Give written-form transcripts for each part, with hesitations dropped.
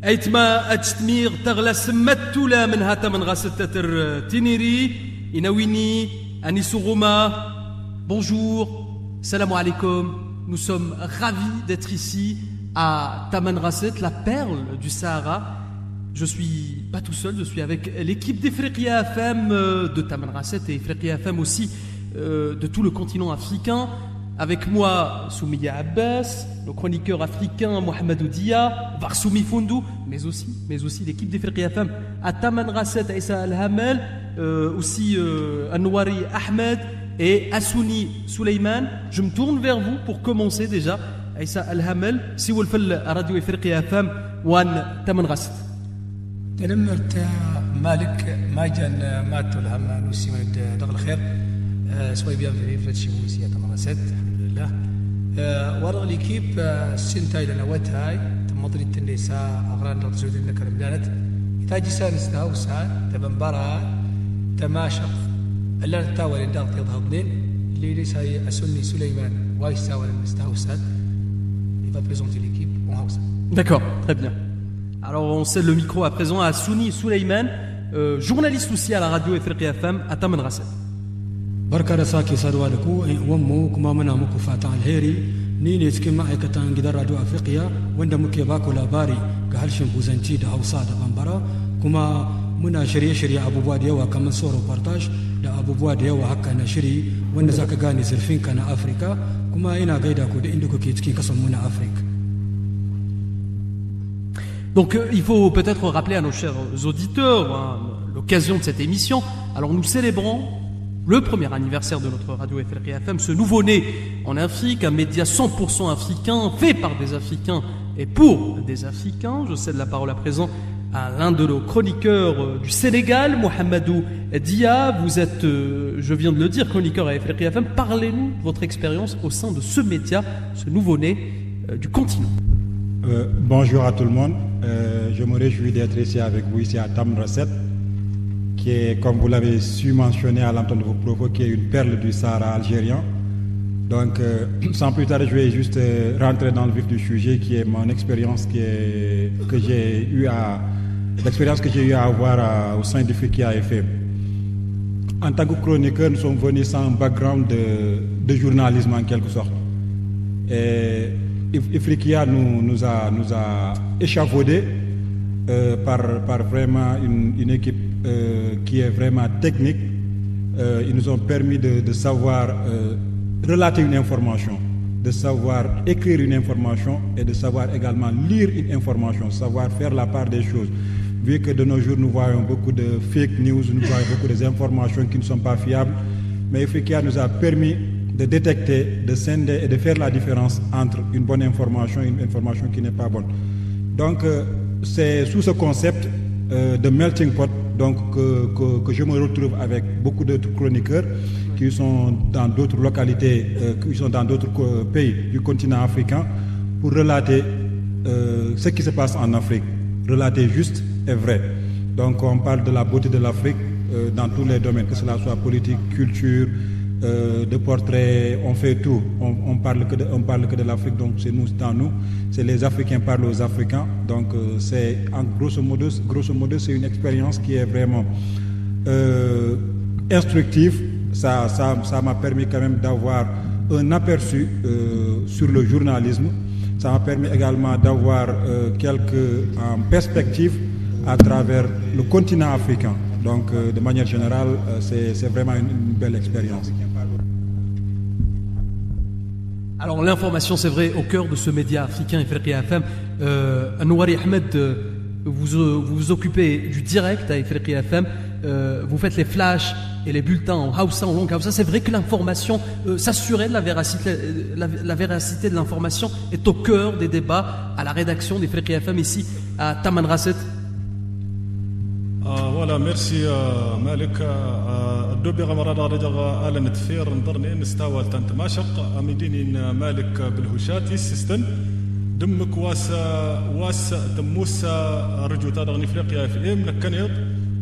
أيتما أتشتمير تغلى سمتولا من هاتا من غاستتر تينيري إناويني أني سوغوما. Bonjour, salam alaikum. Nous sommes ravis d'être ici à Tamanrasset, la perle du Sahara. Je suis pas tout seul, je suis avec l'équipe d'Ifriqiya FM de Tamanrasset et Ifriqiya FM aussi de tout le continent africain. Avec moi, Soumiya Abbas, le chroniqueur africain Mohamedou Dia, Varsoumi Foundou, mais aussi l'équipe d'Ifriqiya FM à Tamanrasset, Aïssa Al-Hamel, aussi Anouari Ahmed et Assouni Souleyman. Je me tourne vers vous pour commencer déjà. Aïssa Al-Hamel, si vous le faites à Radio Ifriqiya FM, Wan Tamanrasset. تنمرت مالك ماجن ماتوا الهم نسي من دغ الخير سوي بيان في فلتشي موسيا تمرست الحمد لله ورغ ليكيب سنتاي لنا وتاي تمضري النساء اغران رجل لك المدانت تاجي سانس هاوسا تبنبرا تماشق الا نتاول نداغ يضهضنين اللي ليس اسني سليمان وايسا المستهوسات il va présenter l'équipe en Hausa. D'accord, très bien. Alors on cède le micro à présent à Assouni Souleyman, journaliste aussi à la radio Ifriqiya FM à Tamanrasset. بركة رساكي سادوالكو ومو كما منا مكو فاتح الهيري نيني سكيما ايكتان جدار راديو افريقيا وندا مكي باكو لاباري كهالشم بوزنتي دا هوسا دا بامبارا كما منا شريا ابو بواديا وكمان صورو بارتاج دا ابو بواديا وهكا نشري وندا زاكا غاني زرفين كان افريكا كما اينا غايدا كو دا اندكو كيتكي كسم منا افريكا. Donc il faut peut-être rappeler à nos chers auditeurs l'occasion de cette émission. Alors nous célébrons le premier anniversaire de notre radio Ifriqiya FM, ce nouveau-né en Afrique, un média 100% africain, fait par des Africains et pour des Africains. Je cède la parole à présent à l'un de nos chroniqueurs du Sénégal, Mohamedou Dia. Vous êtes, je viens de le dire, chroniqueur à Ifriqiya FM. Parlez-nous de votre expérience au sein de ce média, ce nouveau-né du continent. Bonjour à tout le monde. Je me réjouis d'être ici avec vous ici à Tamanrasset, qui est, comme vous l'avez su mentionner à l'entente de vos propos, qui est une perle du Sahara algérien. Donc, sans plus tarder, je vais juste rentrer dans le vif du sujet, qui est mon expérience l'expérience que j'ai eu à avoir au sein d'Ifriqiya FM. En tant que chroniqueur, nous sommes venus sans un background de journalisme en quelque sorte. Et Ifriqiya nous a échafaudé par vraiment une équipe qui est vraiment technique. Ils nous ont permis de savoir relater une information, de savoir écrire une information et de savoir également lire une information, savoir faire la part des choses. Vu que de nos jours nous voyons beaucoup de fake news, nous voyons beaucoup d'informations qui ne sont pas fiables, mais Ifriqiya nous a permis de détecter, de scinder et de faire la différence entre une bonne information et une information qui n'est pas bonne. Donc c'est sous ce concept de melting pot donc, que je me retrouve avec beaucoup d'autres chroniqueurs qui sont dans d'autres localités, qui sont dans d'autres pays du continent africain pour relater ce qui se passe en Afrique, relater juste et vrai. Donc on parle de la beauté de l'Afrique dans tous les domaines, que cela soit politique, culture, de portraits, on fait tout. On parle que de l'Afrique, donc c'est nous, c'est en nous. C'est les Africains parlent aux Africains. Donc c'est grosso modo, c'est une expérience qui est vraiment instructive. Ça m'a permis quand même d'avoir un aperçu sur le journalisme. Ça m'a permis également d'avoir quelques perspectives à travers le continent africain. Donc, de manière générale, c'est vraiment une belle expérience. Alors, l'information, c'est vrai, au cœur de ce média africain Ifriqiya FM. Anouari Ahmed, vous vous occupez du direct à Ifriqiya FM. Vous faites les flashs et les bulletins en Hausa, en langue Hausa. C'est vrai que l'information, s'assurer de la véracité de l'information est au cœur des débats à la rédaction d'Ifriqiya FM ici à Tamanrasset. voilà, merci مالك الدوبي غمرة رجع آلة نتفير نظرني نستوى تنتماشق أميدين مالك بالهشاتي سيستن دمك واس دموس رجو تادغ نفريقيا في إم لكنيض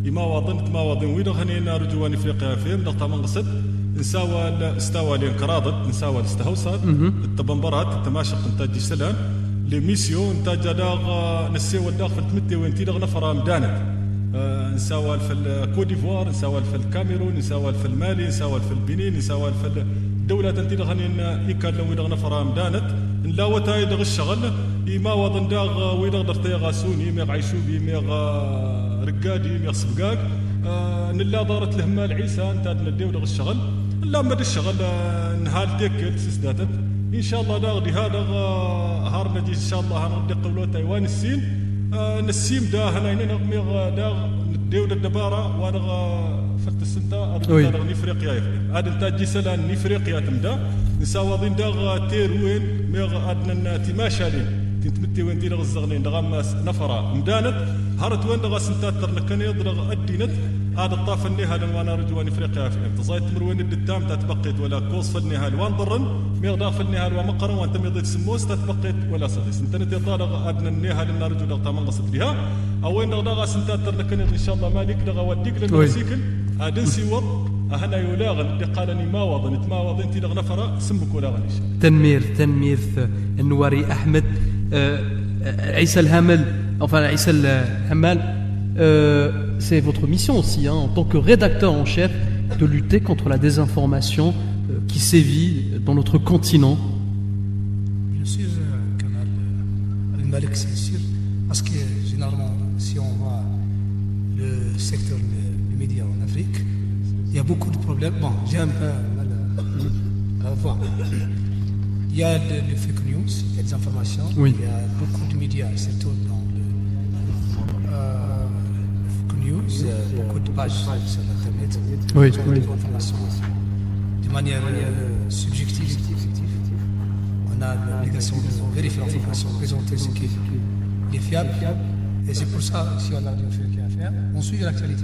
إما واضن ويدغ هنينا رجو نفريقيا في إم نقطة منقصد نساوى استوى لين كراضت نساوى الاستهوصات التبنبرات التماشق نتاج سلان لي ميسيون نتا جداغ نسيو الداغ في التمتي وين تيدغ نفرا مدانت نساوال في الكوت ديفوار نساوال في الكاميرون نساوال في المالي نساوال في البنين نساوال في الدولة تنتيدغ هنين إيكاد لو يدغ نفرا مدانت لا وتا يدغ الشغل إما وضن داغ ويدغ درتيغا سوني ميغ عيشوبي ميغ رقادي ميغ سبقاق نلا دارت لهما العيسى نتا نديو دغ الشغل لا مد الشغل نهار تيكل سيسداتت ان شاء الله داغ دي هذا هار نجي ان شاء الله هنردي قبلو تايوان السين نسيم دا هنا نغميغ داغ نديو الدباره وانا فرت السنتا داغ نفريقيا هذا نتا سلان نفريقيا تمدا نساوضين داغ تيروين ميغ ادنا تماشالين تنتمتي وين دير الزغلين دغ نفرا مدانت هرت وين دغ سنتا ترنكن يضرغ ادينت هذا الطاف النهال وانا رجوان افريقيا في تصايت مروين الدتام تتبقيت ولا كوص في النهال وان ضرن ميغ في النهال ومقر وانت ميضيت سموس تتبقيت ولا صديس انت نتطالغ ادنى النهال ان رجو دغ تمن قصد بها او وين دغ سنتا ترنكن ان شاء الله مالك دغ وديك للمسيكل ادن سيور هنا يلاغن اللي قالني ما وضنت ما وضنتي دغ نفر سمك ولا غني تنمير النواري احمد عيسى الهمل enfin عيسى الهمال c'est votre mission aussi, en tant que rédacteur en chef, de lutter contre la désinformation qui sévit dans notre continent. Bien sûr, Kamal Al-Malik, c'est sûr, parce que généralement, si on voit le secteur des médias en Afrique, il y a beaucoup de problèmes. Bon, j'ai un peu mal à voir. Il y a des fake news, il y a des informations, oui. Il y a beaucoup de médias, surtout dans beaucoup de pages sur Internet, oui. Des informations de manière subjective. On a l'obligation de vérifier l'information, présenter ce qui est fiable. Et c'est pour ça, si on a des faits à faire, on suit l'actualité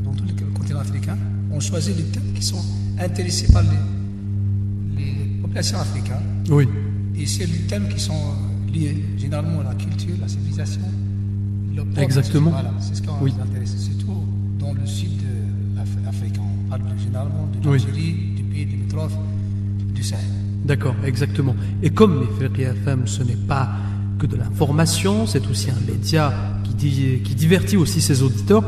dans tout le continent africain, on choisit les thèmes qui sont intéressés par les populations africaines. Oui. Et c'est les thèmes qui sont liés généralement à la culture, la civilisation. Exactement. Voilà, c'est ce qui nous intéresse, surtout dans le sud africain. On parle généralement de l'Algérie, du pays limitrophe, du Sahel. D'accord, exactement. Et comme Ifriqiya FM, ce n'est pas que de l'information, c'est aussi un média qui divertit aussi ses auditeurs.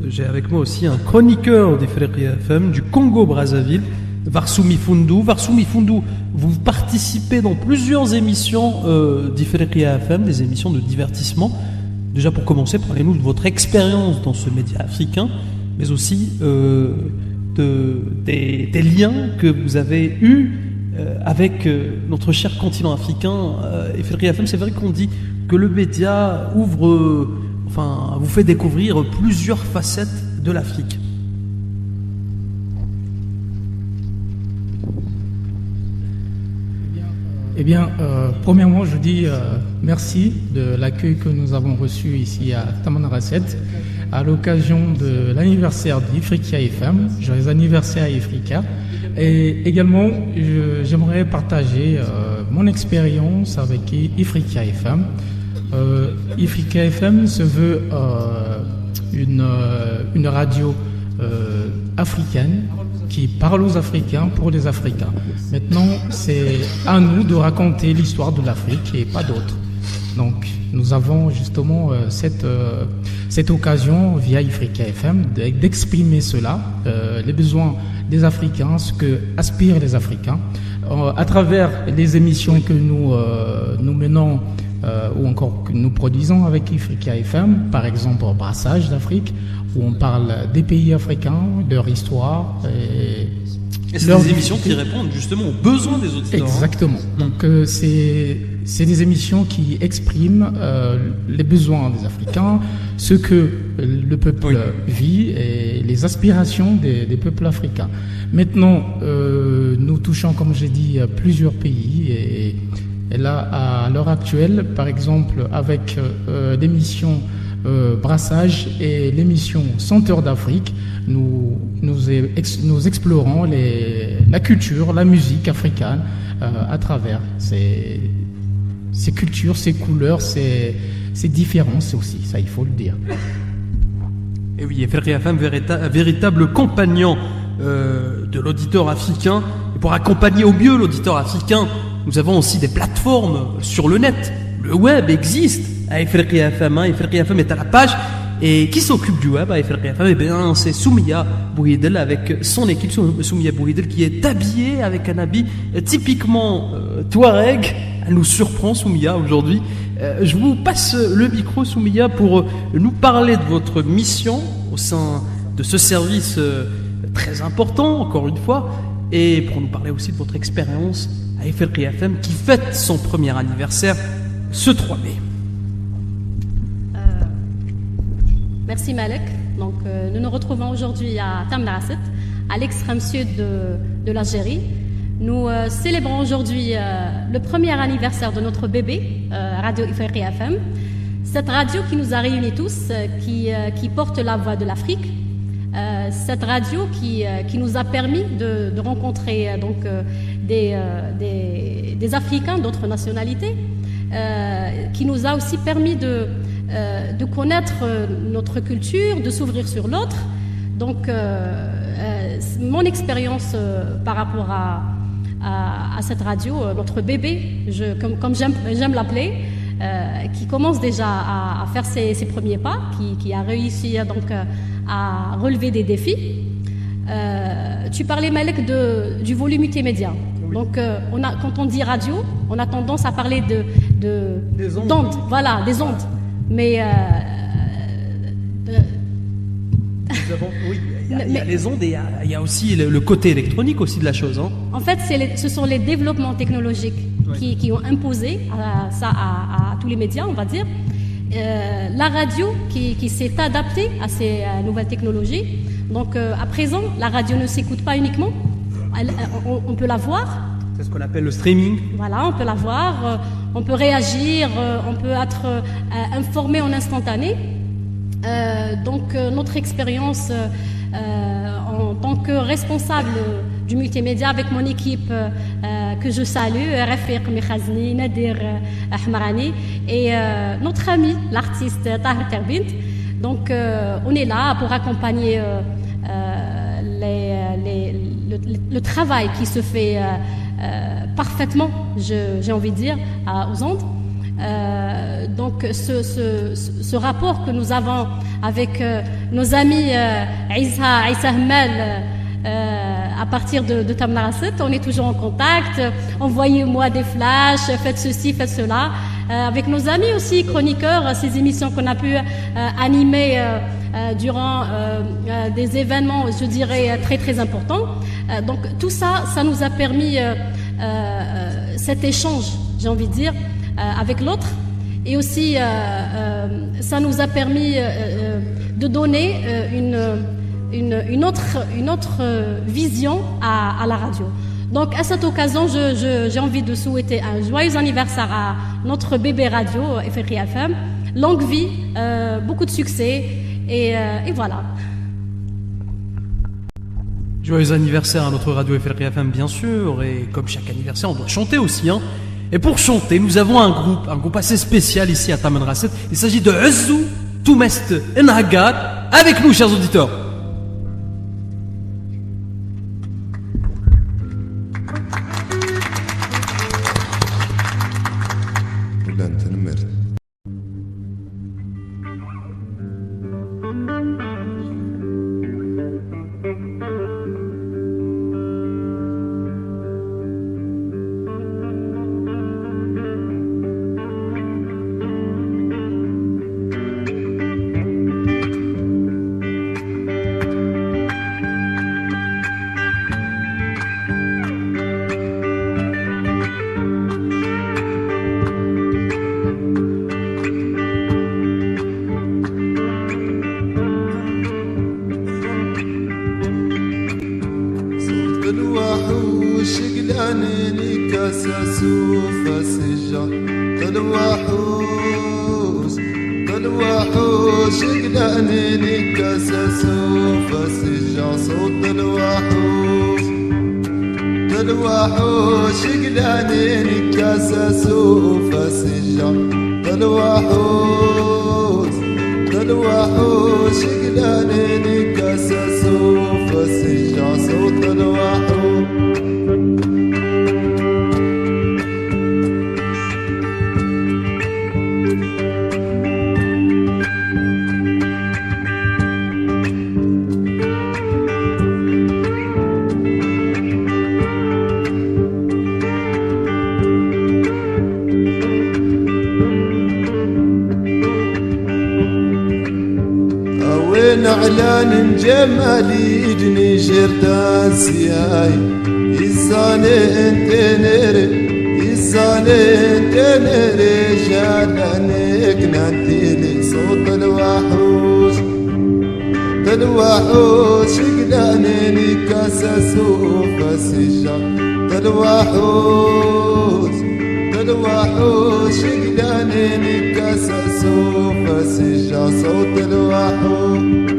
J'ai avec moi aussi un chroniqueur d'Ifriqiya FM du Congo-Brazzaville, Varsoumi Fundu. Varsoumi Fundu, vous participez dans plusieurs émissions d'Ifriqiya FM, des émissions de divertissement. Déjà pour commencer, parlez-nous de votre expérience dans ce média africain, mais aussi des liens que vous avez eus avec notre cher continent africain. Ifriqiya FM, c'est vrai qu'on dit que le média vous fait découvrir plusieurs facettes de l'Afrique. Eh bien, premièrement, je dis merci de l'accueil que nous avons reçu ici à Tamanrasset à l'occasion de l'anniversaire d'Ifriqiya FM, joyeux anniversaire à Ifriqiya. Et également, j'aimerais partager mon expérience avec Ifriqiya FM. Ifriqiya FM se veut une radio africaine qui parle aux Africains pour les Africains. Maintenant, c'est à nous de raconter l'histoire de l'Afrique et pas d'autres. Donc, nous avons justement cette occasion via Ifriqiya FM d'exprimer cela, les besoins des Africains, ce que aspirent les Africains, à travers les émissions que nous menons ou encore que nous produisons avec Ifriqiya FM, par exemple Brassage d'Afrique, où on parle des pays africains, de leur histoire. Et c'est des émissions qui répondent justement aux besoins des auditeurs. Exactement. Donc c'est des émissions qui expriment les besoins des Africains, ce que le peuple vit et les aspirations des peuples africains. Maintenant, nous touchons, comme j'ai dit, plusieurs pays et là, à l'heure actuelle, par exemple, avec l'émission Brassage et l'émission Senteur d'Afrique, nous explorons la culture, la musique africaine à travers ces cultures, ces couleurs, ces différences aussi, ça il faut le dire. Et oui, Ifriqiya FM, véritable compagnon de l'auditeur africain. Et pour accompagner au mieux l'auditeur africain, nous avons aussi des plateformes sur le net, le web existe à Ifriqiya FM. Ifriqiya FM est à la page. Et qui s'occupe du web à Ifriqiya FM? Eh bien, c'est Soumia Bouhidel avec son équipe, Soumia Bouhidel, qui est habillée avec un habit typiquement touareg. Elle nous surprend, Soumia, aujourd'hui. Je vous passe le micro, Soumia, pour nous parler de votre mission au sein de ce service très important, encore une fois, et pour nous parler aussi de votre expérience à Ifriqiya FM qui fête son premier anniversaire ce 3 mai. Merci Malek. Donc, nous nous retrouvons aujourd'hui à Tamraset, à l'extrême sud de l'Algérie. Nous célébrons aujourd'hui le premier anniversaire de notre bébé, Radio Ifriqiya FM. Cette radio qui nous a réunis tous, qui porte la voix de l'Afrique. Cette radio qui nous a permis de rencontrer des Africains d'autres nationalités, qui nous a aussi permis de connaître notre culture, de s'ouvrir sur l'autre. Donc, mon expérience par rapport à cette radio, notre bébé, comme j'aime l'appeler, qui commence déjà à faire ses premiers pas, qui a réussi donc à relever des défis. Tu parlais, Malek, du volume multimédia. Oui. Donc, quand on dit radio, on a tendance à parler des ondes. D'ondes, voilà, des ondes. Mais oui, il y a les ondes et il y a aussi le côté électronique aussi de la chose. Hein. En fait, ce sont les développements technologiques qui ont imposé ça à tous les médias, on va dire. La radio qui s'est adaptée à ces nouvelles technologies. Donc, à présent, la radio ne s'écoute pas uniquement. On peut la voir. C'est ce qu'on appelle le streaming. Voilà, on peut la voir, on peut réagir, on peut être informé en instantané. Donc, notre expérience en tant que responsable du multimédia avec mon équipe que je salue, Rafiq Mikhazni, Nadir Ahmarani et notre ami, l'artiste Tahir Terbint. Donc, on est là pour accompagner le travail qui se fait parfaitement, j'ai envie de dire, aux ondes. Donc ce rapport que nous avons avec nos amis Issa Hammal à partir de Tamraset, on est toujours en contact. Envoyez-moi des flashs, faites ceci, faites cela. Avec nos amis aussi chroniqueurs, ces émissions qu'on a pu animer durant des événements, je dirais, très très importants. Donc tout ça, ça nous a permis cet échange, j'ai envie de dire, avec l'autre. Et aussi, ça nous a permis de donner une autre vision à la radio. Donc à cette occasion, j'ai envie de souhaiter un joyeux anniversaire à notre bébé radio, Ifriqiya FM. Longue vie, beaucoup de succès, et voilà. Joyeux anniversaire à notre radio Ifriqiya FM, bien sûr, et comme chaque anniversaire, on doit chanter aussi, hein. Et pour chanter, nous avons un groupe assez spécial ici à Tamraset. Il s'agit de Azou Toumest Enhagad. Avec nous, chers auditeurs. من جمالي دني جردان سياي يزاني تنري يزاني تنري جالانك نانتيلي صوت الوحوش الوحوش قلاني كاسس وفسيشا الوحوش قلاني كاسس وفسيشا صوت الوحوش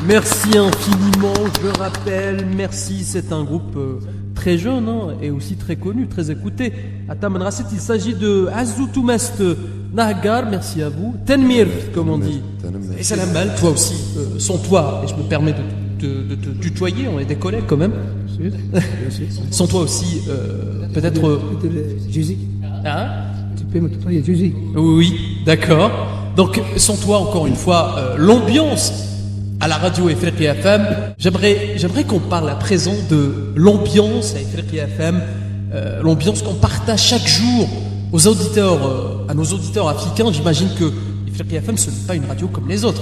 Merci infiniment, je le rappelle, merci, c'est un groupe très jeune et aussi très connu, très écouté. À Taman Rasset, il s'agit de Azoutoumest Nahgar, merci à vous. Tenmir, comme on dit. Et Salam Bal, toi aussi, sans toi, et je me permets de te tutoyer, on est des collègues quand même. Sans toi aussi, peut-être... Jésus. Hein? Tu peux me tutoyer, Jésus. Oui, d'accord. Donc, sans toi, encore une fois, l'ambiance à la radio Ifriqi FM, j'aimerais qu'on parle à présent de l'ambiance à Ifriqi FM, l'ambiance qu'on partage chaque jour aux auditeurs, à nos auditeurs africains. J'imagine que Ifriqi FM, ce n'est pas une radio comme les autres.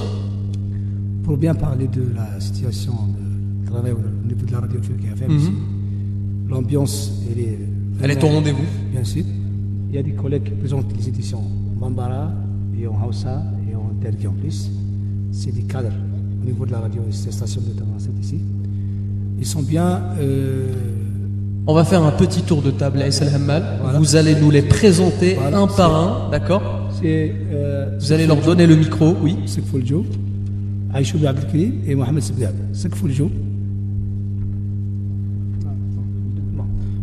Pour bien parler de la situation de travail au niveau de la radio Ifriqi FM, ici, l'ambiance, elle est au rendez-vous. Bien sûr. Il y a des collègues qui présentent les éditions en Bambara et en Hausa et en Tergi en plus. C'est des cadres au niveau de la radio et cette station de Tamanrasset ici. Ils sont bien... On va faire un petit tour de table à Essel Hammal. Voilà. Vous allez nous les présenter un par un, d'accord? Vous allez leur donner le micro, oui. Sekfoul Jo, Aïchoubi Abdelkrim et Mohamed Sebdiab. Sekfoul Jo.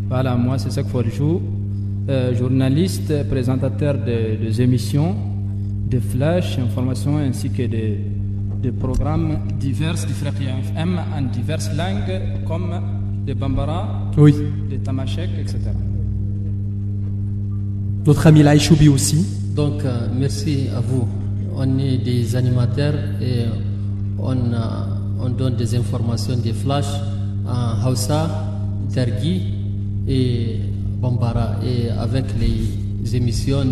Voilà, moi c'est Sekfoul Jo, journaliste, présentateur des émissions, de flash, informations ainsi que de programmes divers d'Ifriqi FM en diverses langues comme de Bambara, oui, de Tamashek, etc. Notre ami Laïchoubi aussi. Donc, merci à vous. On est des animateurs et on donne des informations, des flashs en Hausa, Tergi et Bambara. Et avec les émissions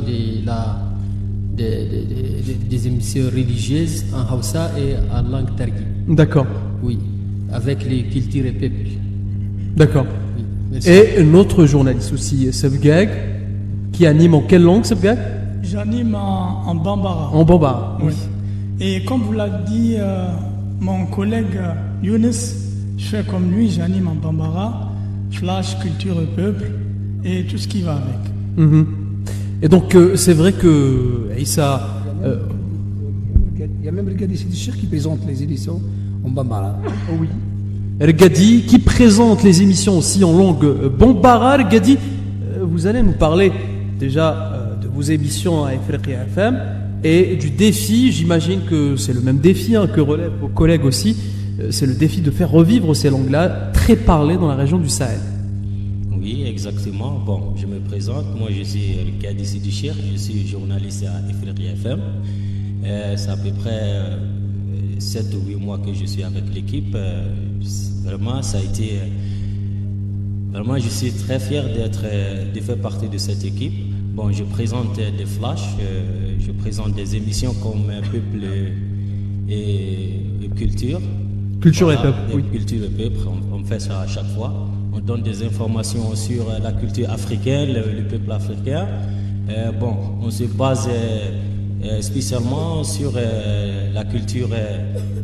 des émissions religieuses en Hausa et en langue Tergi. D'accord. Oui, avec les cultures et peuples. D'accord. Oui, et notre journaliste aussi, Sebgag, qui anime en quelle langue, Sebgag? J'anime en Bambara. En Bambara, oui. Et comme vous l'avez dit, mon collègue Younes, je fais comme lui, j'anime en Bambara, flash, culture et peuple, et tout ce qui va avec. Mm-hmm. Et donc, c'est vrai que Issa... Il y a même le gars d'ici du Chir qui présente les éditions en Bambara. Oh oui. Regadi, qui présente les émissions aussi en langue Bambara. Regadi, vous allez nous parler déjà de vos émissions à Ifriqi FM et du défi, j'imagine que c'est le même défi que relèvent vos collègues aussi, c'est le défi de faire revivre ces langues-là très parlées dans la région du Sahel. Oui, exactement. Bon, je me présente. Moi, je suis Regadi Sidichir. Je suis journaliste à Ifriqi FM. C'est à peu près 7 ou 8 mois que je suis avec l'équipe. Vraiment, ça a été... Vraiment, je suis très fier de faire partie de cette équipe. Bon, je présente des flashs, je présente des émissions comme Peuple et Culture. Culture voilà, et Peuple, oui. Culture et Peuple, on fait ça à chaque fois. On donne des informations sur la culture africaine, le peuple africain. Bon, on se base spécialement sur la culture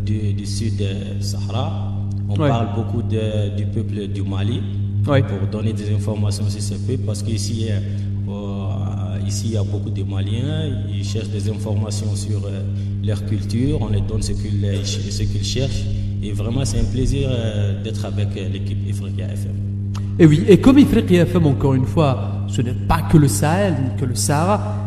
du Sud-Sahara. On parle beaucoup du peuple du Mali pour donner des informations sur ce peuple parce qu'ici, il y a beaucoup de Maliens, ils cherchent des informations sur leur culture, on leur donne ce qu'ils cherchent et vraiment c'est un plaisir d'être avec l'équipe Ifriqi FM. Et oui, et comme Ifriqi FM, encore une fois, ce n'est pas que le Sahel, ni que le Sahara,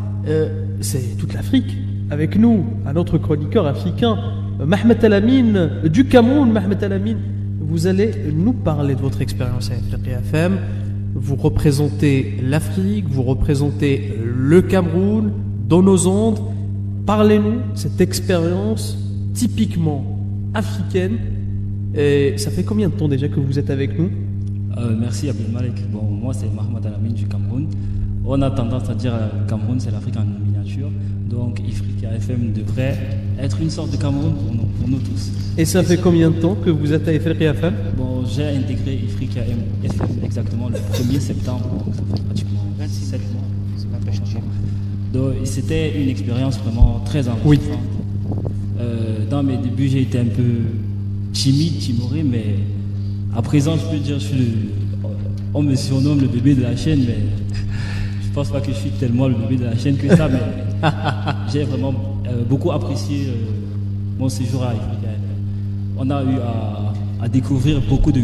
c'est toute l'Afrique. Avec nous, un autre chroniqueur africain, Mohamed Alamine du Cameroun. Mohamed Alamine, vous allez nous parler de votre expérience à Ifriqi FM. vous représentez l'Afrique, vous représentez le Cameroun dans nos ondes. Parlez-nous de cette expérience typiquement africaine. Et ça fait combien de temps déjà que vous êtes avec nous? Merci Abdelmalek. Bon, moi c'est Mohamed Alamine du Cameroun. On a tendance à dire que le Cameroun c'est l'Afrique en miniature. Donc Ifriqiya FM devrait être une sorte de Cameroun pour nous tous. Et ça fait combien de temps que vous êtes à Ifriqiya FM? Bon, j'ai intégré Ifriqiya FM exactement le 1er septembre, donc ça fait pratiquement 27 mois. Donc c'était une expérience vraiment très enrichissante. Oui. Dans mes débuts, j'ai été un peu timoré, mais à présent, je peux dire, on me surnomme le bébé de la chaîne, mais je pense pas que je suis tellement le bébé de la chaîne que ça, mais j'ai vraiment beaucoup apprécié mon séjour à Ifriqiya FM. On a eu à découvrir beaucoup de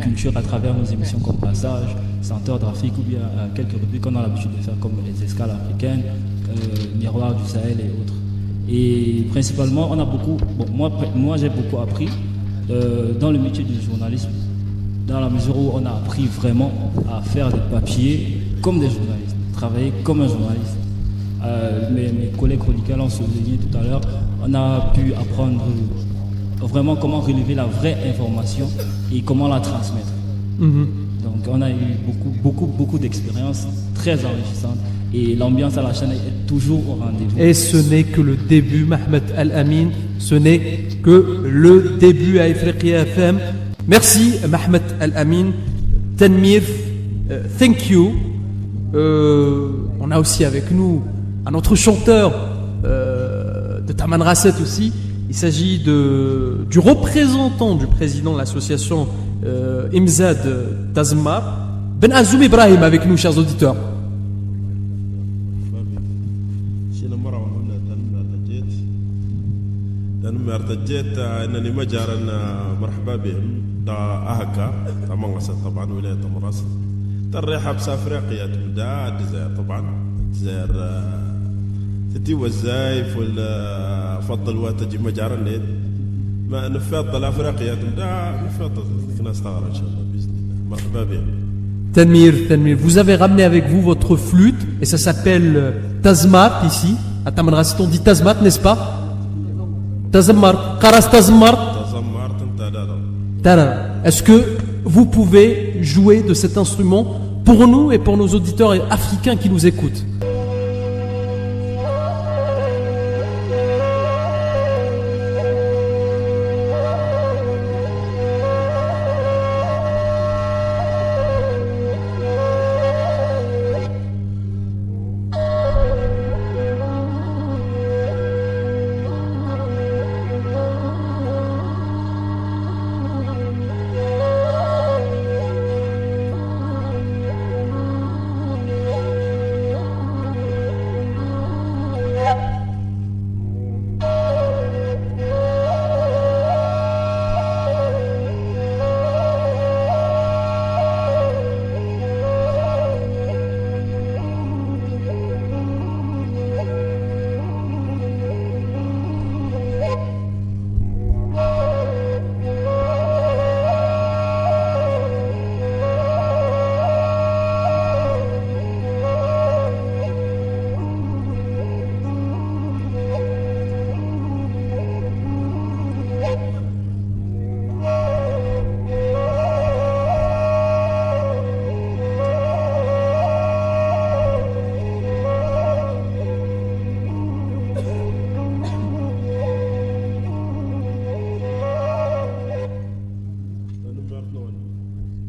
cultures à travers nos émissions comme Passage, Senteur d'Afrique ou bien quelques rubriques qu'on a l'habitude de faire comme les escales africaines, Miroir du Sahel et autres. Et principalement, on a beaucoup, moi j'ai beaucoup appris dans le métier du journalisme, dans la mesure où on a appris vraiment à faire des papiers comme des journalistes, travailler comme un journaliste. Mes collègues chroniqueurs l'ont souligné tout à l'heure, on a pu apprendre vraiment comment relever la vraie information et comment la transmettre. Donc on a eu beaucoup d'expériences très enrichissantes et l'ambiance à la chaîne est toujours au rendez-vous. Et ce n'est que le début, Mohamed Al-Amin, ce n'est que le début à Ifriqiya FM. Merci Mohamed Al-Amin. Tanmir, thank you. On a aussi avec nous un autre chanteur de Taman Rasset aussi. Il s'agit du représentant du président de l'association Imzad Tazmar, Ben Azoum Ibrahim, avec nous, chers auditeurs. لأنهم ارتجيت أنني مجارا مرحبا بهم دا أهكا طبعا غسل طبعا ولاية تمراس ترحب بأفريقيا تبدا الجزائر طبعا الجزائر تتي والزايف ولا فضل واتجي مجارا نيد ما نفضل أفريقيا تبدا نفضل ناس تغار إن شاء الله بإذن الله مرحبا بهم. Tanmir, vous avez ramené avec vous votre flûte et ça s'appelle Tazmat ici à Taman Rasset. On dit Tazmat, n'est-ce pas? Tazmar, Karas Tazmar. Est-ce que vous pouvez jouer de cet instrument pour nous et pour nos auditeurs africains qui nous écoutent?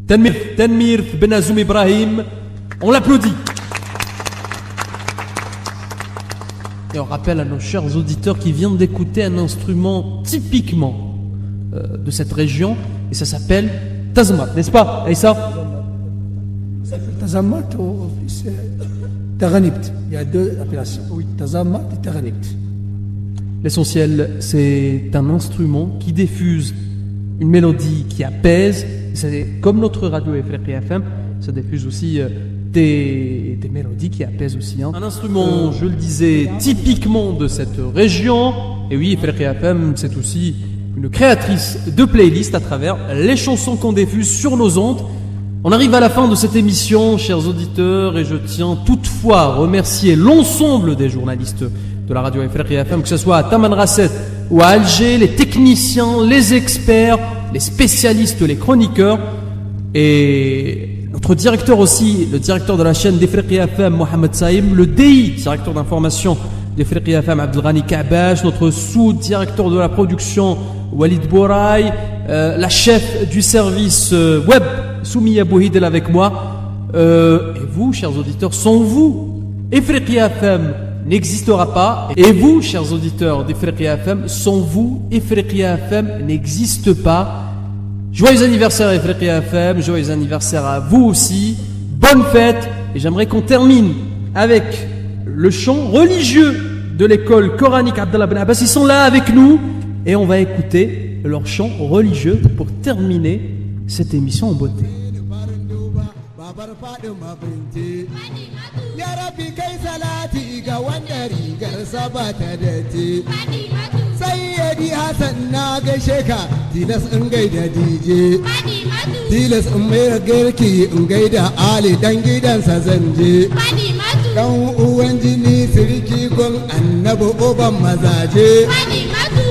Tanmir Ben Azoum Ibrahim, on l'applaudit. Et on rappelle à nos chers auditeurs qui viennent d'écouter un instrument typiquement de cette région, et ça s'appelle Tazmat, n'est-ce pas, Aïssa? Tazmat ou Taghanibt. Il y a deux appellations. Oui, Tazmat et Taghanibt. L'essentiel, c'est un instrument qui diffuse une mélodie qui apaise. C'est comme notre radio Ifriqiya FM, ça diffuse aussi des mélodies qui apaisent aussi. Un instrument, je le disais, typiquement de cette région. Et oui, Ifriqiya FM, c'est aussi une créatrice de playlists à travers les chansons qu'on diffuse sur nos ondes. On arrive à la fin de cette émission, chers auditeurs, et je tiens toutefois à remercier l'ensemble des journalistes de la radio Ifriqiya FM, que ce soit à Taman Rasset ou à Alger, les techniciens, les experts, les spécialistes, les chroniqueurs, et notre directeur aussi, le directeur de la chaîne d'Ifriqiya FM, Mohamed Saïm, le DI, directeur d'information d'Ifriqiya FM, Abdelghani Ka'bash, notre sous-directeur de la production, Walid Bouraï, la chef du service web, Soumia Bouhidel avec moi, et vous, chers auditeurs, sans vous, Ifriqiya FM n'existera pas, et vous, chers auditeurs d'Ifriqiya FM, sans vous, Ifriqiya FM n'existe pas. Joyeux anniversaire Ifriqiya FM, joyeux anniversaire à vous aussi, bonne fête, et j'aimerais qu'on termine avec le chant religieux de l'école coranique Abdallah Ben Abbas. Ils sont là avec nous, et on va écouter leur chant religieux pour terminer cette émission en beauté. Sayyidi Hassan na gaishe ka tilas in gaida DJ tilas in mai girki in gaida Ali dan gidansa zanje dan uwan jini sirki gon annabi uban mazaje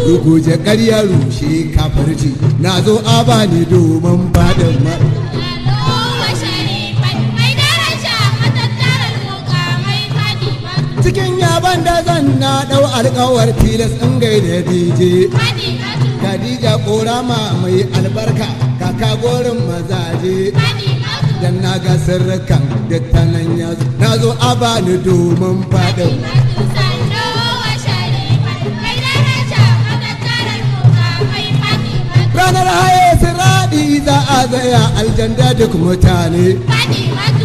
ruguje ƙarya rushe kafirci nazo abani domin fadin ma cikin yaban da zan na dau alƙawar tilas in gaida DJ Khadija Korama mai albarka kaka gorin mazaje dan na ga sirrukan da tanan yazo nazo abani domin fadin ranar haye siradi za a tsaya aljanda duk mutane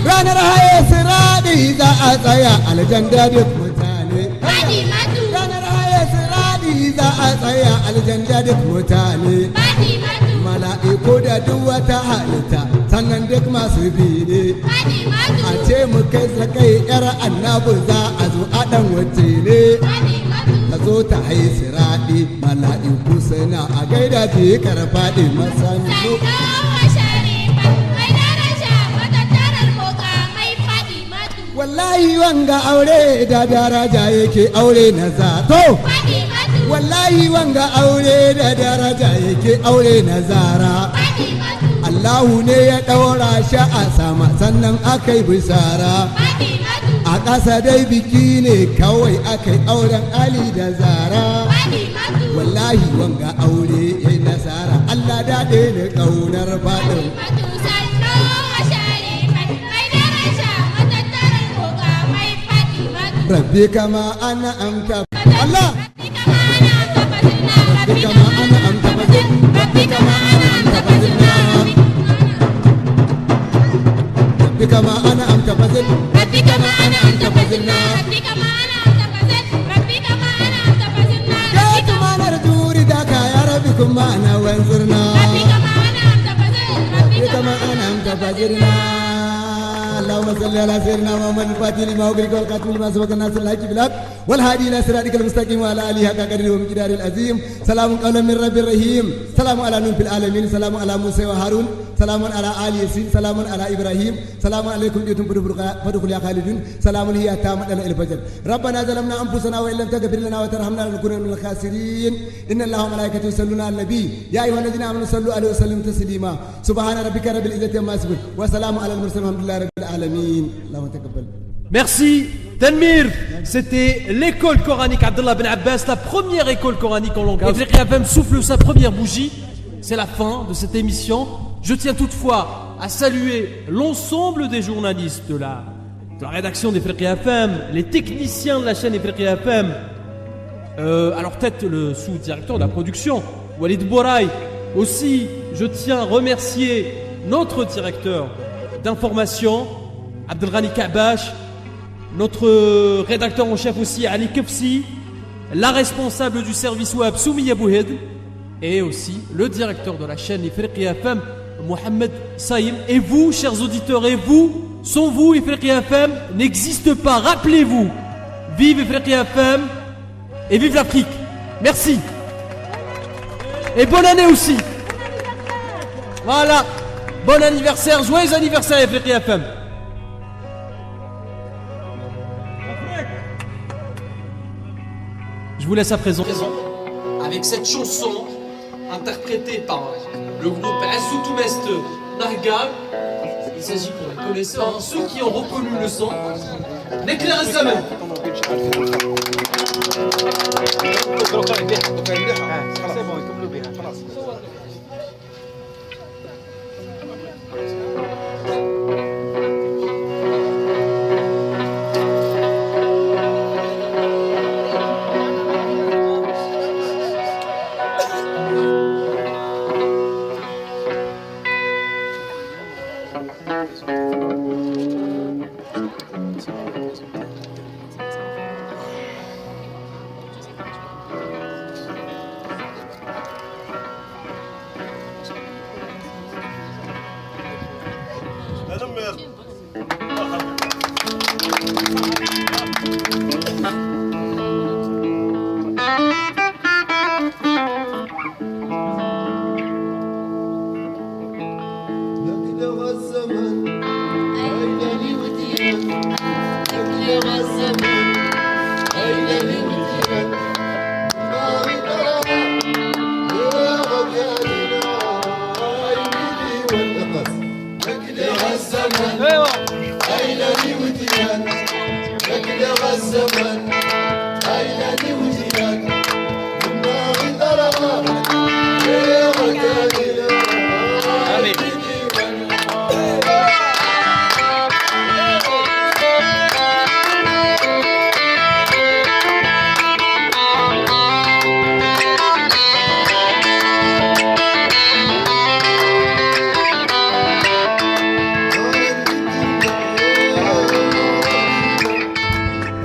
ranar haye siradi za a tsaya aljanda duk mutane ranar haye siradi za a tsaya aljanda duk mutane mala'iku da duk wata halitta sannan duk masu bi ne a ce mu kai sakai yar annabi za a zo a dan wace ne ka zo ta haye siradi mala'iku suna a gaida fi karfaɗi masannu wallahi wanga aure da daraja yake aure na zato wallahi wanga aure da daraja yake aure na zara Allahu ne ya ɗaura shi a sama sannan aka yi bisara a ƙasa dai biki ne kawai aka yi auren Ali da Zara wallahi wanga aure ya nasara Allah daɗe da ƙaunar faɗin rabbi kama ana amta Allah rabbi kama ana amta bazin rabbi kama ana amta bazin rabbi kama ana amta bazin rabbi kama ana amta bazin rabbi kama ana amta bazin rabbi kama ana amta bazin ya kuma narjuri da ka ya rabbi kuma ana wanzurna rabbi kama ana amta bazin rabbi kama ana amta bazin اللهم صل على سيدنا محمد الفاتح لما أغلق والخاتم لما سبق الناس الحق بالحق والهادي إلى صراطك المستقيم وعلى آله حق قدره ومقداره العظيم سلام قولا من رب الرحيم سلام على نوح في العالمين سلام على موسى وهارون سلام على آل ياسين سلام على إبراهيم سلام عليكم جئتم فادخلوا يا خالدون سلام هي تامة إلى الفجر ربنا ظلمنا أنفسنا وإن لم تغفر لنا وترحمنا لنكون من الخاسرين إن الله وملائكته يصلون على النبي يا أيها الذين آمنوا صلوا عليه وسلموا تسليما سبحان ربك رب العزة عما يصفون وسلام على المرسلين والحمد لله رب العالمين اللهم تقبل. Merci Tanmir, c'était l'école coranique Abdallah Ben Abbas, la première école coranique en langue. Ifriqiya FM souffle sa première bougie, c'est la fin de cette émission. Je tiens toutefois à saluer l'ensemble des journalistes de la rédaction d'Ifriqiya FM, les techniciens de la chaîne Ifriqiya FM, à leur tête le sous-directeur de la production, Walid Bouraï. Aussi, je tiens à remercier notre directeur d'information, Abdelghani Ka'bash, notre rédacteur en chef aussi, Ali Kefsi, la responsable du service web, Soumia Bouhed, et aussi le directeur de la chaîne Ifriqiya FM, Mohamed Saïm. Et vous, chers auditeurs, et vous, sans vous, Ifriqiya FM n'existe pas. Rappelez-vous, vive Ifriqiya FM et vive l'Afrique. Merci. Et bonne année aussi. Voilà. Bon anniversaire, joyeux anniversaire Afrique FM. Je vous laisse à présent avec cette chanson interprétée par le groupe Azoutoumest Nargal. Il s'agit pour les connaisseurs, ceux qui ont reconnu le son, l'éclair Zaman.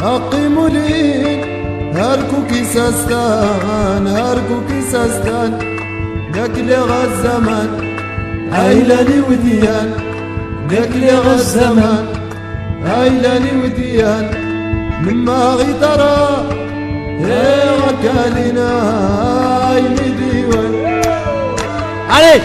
أقيموا لي هاركو كيساستان هاركو كيساستان نكلي غالزمان عيلاني وديان نكلي غالزمان عيلاني وديان مما غيطرا يا غكالينا عيني ديوان عليك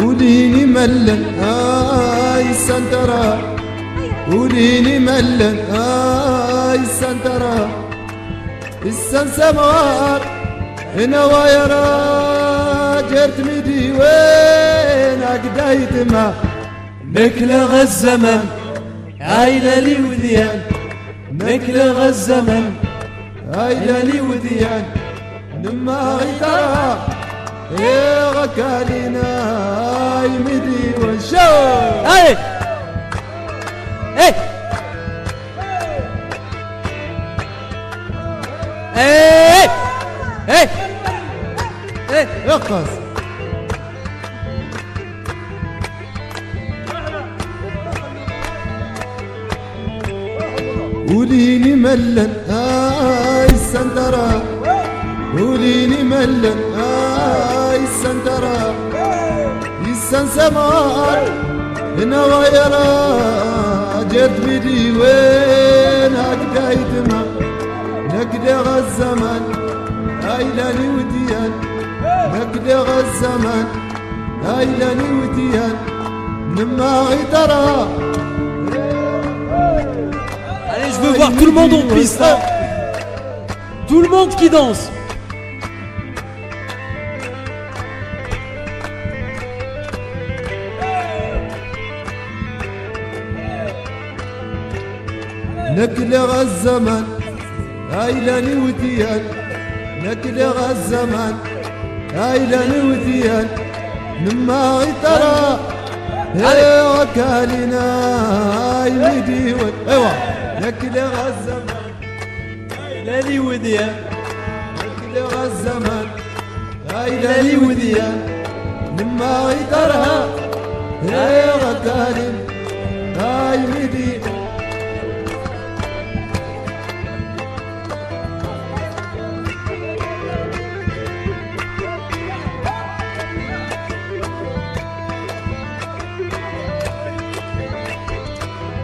وليني ملن سنترا وليني ملن سنترا السنسمار هنا ويرا جرت مدي وين عقدايت ما مكلغ الزمن عايلة لي وديان مكلغ الزمن عايلة لي وديان نما غيطرا يا غكالينا يمدي والشو اي اي اي اي اي رقص وليني ملن السندرة وليني ملن السندرة السنسمار هنا ويرا جد بدي وين هكدايت ما نكدغ الزمن هايلاني وديان نكدغ الزمن هايلاني وديان نما غيطرا. Allez, je veux voir tout le monde en piste, hein. Tout le monde qui danse. نكلغ الزمن هايلاني وديان نكلغ الزمن هايلاني وديان نما غيطرا يا وكالنا يمدي ايوا نكلغ الزمن هايلاني وديان نكلغ الزمن هايلاني وديان نما غيطرا يا وكالنا يمدي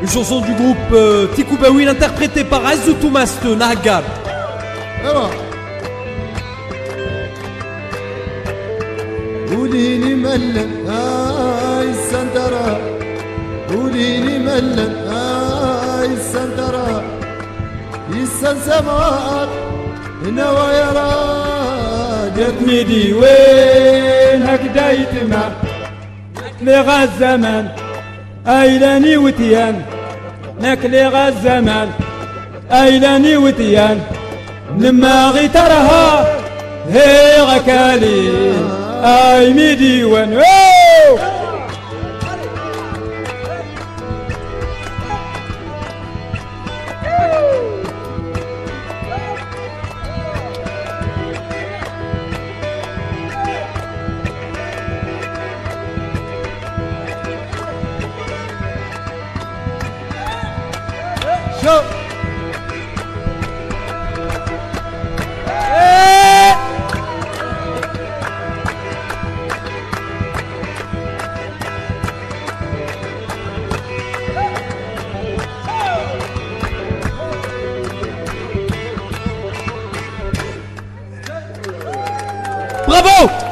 Une chanson du groupe Tikoubaouil interprétée par Azou Toumas de Nahagar. قوليلي ملا السندرة قوليلي ملا السندرة السماء نوايا جتني دي وين هكدا يتما نكلي الزمان ايلاني وتيان نكلي الزمان ايلاني وتيان نما غي ترها هي غكالي اي ميدي وين Bravo!